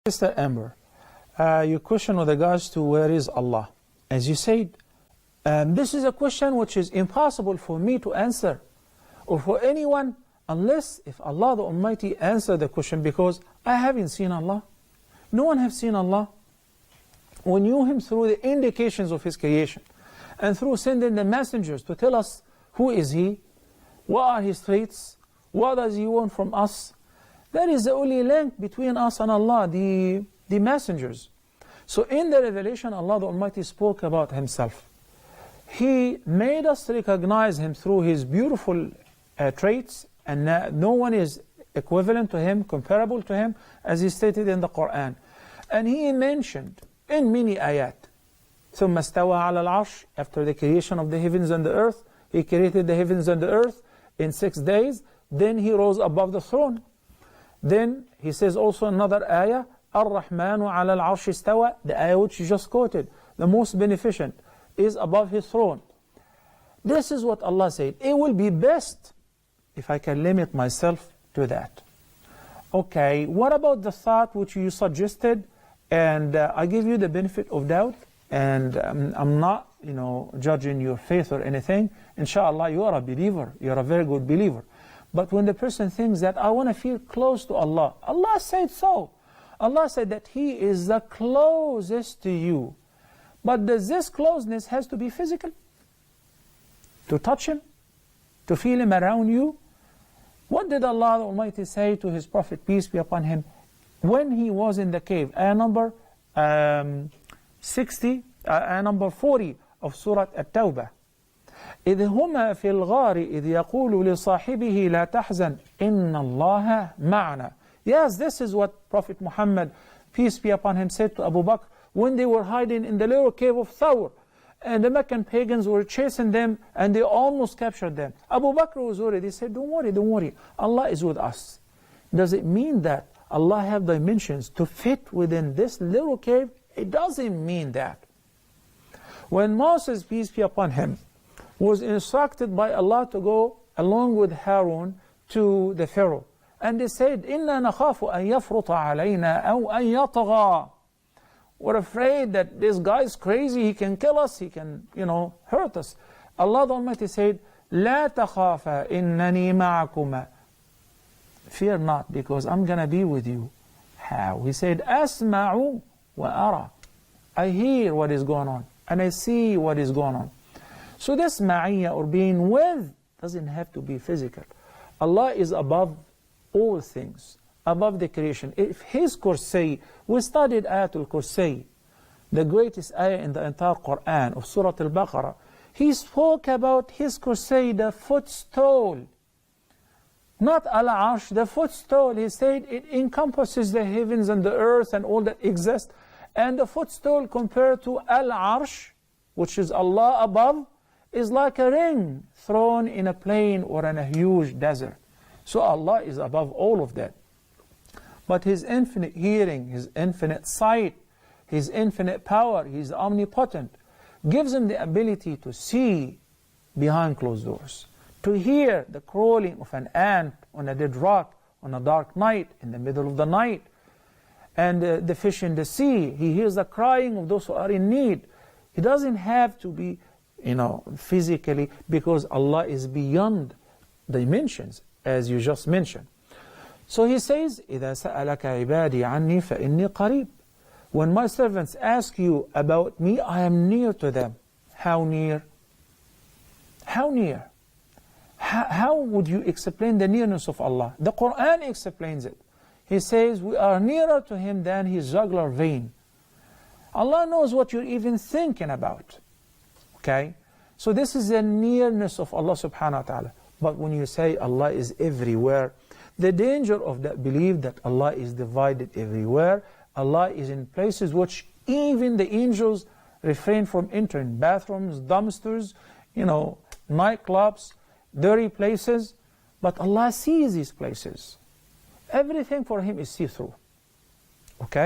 Sister Amber, your question with regards to where is Allah? As you said, this is a question which is impossible for me to answer or for anyone unless if Allah the Almighty answer the question, because I haven't seen Allah. No one has seen Allah. We knew Him through the indications of His creation and through sending the messengers to tell us who is He, what are His traits, what does He want from us. That is the only link between us and Allah, the messengers. So in the revelation, Allah the Almighty spoke about Himself. He made us recognize Him through His beautiful traits, and no one is equivalent to Him, comparable to Him, as He stated in the Quran. And He mentioned in many ayat, ثُمَّ اسْتَوَى عَلَى الْعَرْشِ, after the creation of the heavens and the earth, He created the heavens and the earth in 6 days, then He rose above the throne. Then He says also another ayah, الرحمن على العرش استوى, the ayah which you just quoted, the most beneficent, is above His throne. This is what Allah said. It will be best if I can limit myself to that. Okay, what about the thought which you suggested? And I give you the benefit of doubt, and I'm not, judging your faith or anything. Inshallah, you are a believer. You are a very good believer. But when the person thinks that I want to feel close to Allah, Allah said so. Allah said that He is the closest to you. But this closeness has to be physical. To touch Him, to feel Him around you. What did Allah Almighty say to His Prophet, peace be upon him, when he was in the cave? Ayah number 40 of Surah At-Tawbah. إذ هما في الغار إذ يقول لصاحبه لا تحزن إن الله معنا. Yes, this is what Prophet Muhammad, peace be upon him, said to Abu Bakr when they were hiding in the little cave of Thawr, and the Meccan pagans were chasing them and they almost captured them. Abu Bakr was worried. He said, don't worry, Allah is with us. Does it mean that Allah have dimensions to fit within this little cave? It doesn't mean that. When Moses, peace be upon him, was instructed by Allah to go along with Harun to the Pharaoh, and they said, إِنَّا نَخَافُ أَن يَفْرُطَ عَلَيْنَا أَوْ أَن يَطْغَى. We're afraid that this guy is crazy, he can kill us, he can, hurt us. Allah the Almighty said, لَا تَخَافَ إِنَّنِي مَعَكُمَا. Fear not, because I'm going to be with you. How? He said, أَسْمَعُ وَأَرَى. I hear what is going on, and I see what is going on. So this ma'iyya, or being with, doesn't have to be physical. Allah is above all things, above the creation. If His kursi, we studied Ayatul Kursi, the greatest ayah in the entire Quran of Surah Al-Baqarah. He spoke about His kursi, the footstool. Not al-arsh, the footstool. He said it encompasses the heavens and the earth and all that exists. And the footstool compared to al-arsh, which is Allah above, is like a ring thrown in a plain or in a huge desert. So Allah is above all of that. But His infinite hearing, His infinite sight, His infinite power, He's omnipotent, gives Him the ability to see behind closed doors, to hear the crawling of an ant on a dead rock on a dark night, in the middle of the night, and the fish in the sea. He hears the crying of those who are in need. He doesn't have to be physically, because Allah is beyond dimensions, as you just mentioned. So He says, إِذَا سَأَلَكَ عِبَادِي عَنِّي فَإِنِّي قَرِيبٌ. When my servants ask you about me, I am near to them. How near? How near? How would you explain the nearness of Allah? The Quran explains it. He says, we are nearer to Him than His jugular vein. Allah knows what you're even thinking about. Okay? So this is the nearness of Allah subhanahu wa ta'ala. But when you say Allah is everywhere, the danger of that belief that Allah is divided everywhere, Allah is in places which even the angels refrain from entering, bathrooms, dumpsters, nightclubs, dirty places. But Allah sees these places. Everything for Him is see-through. Okay?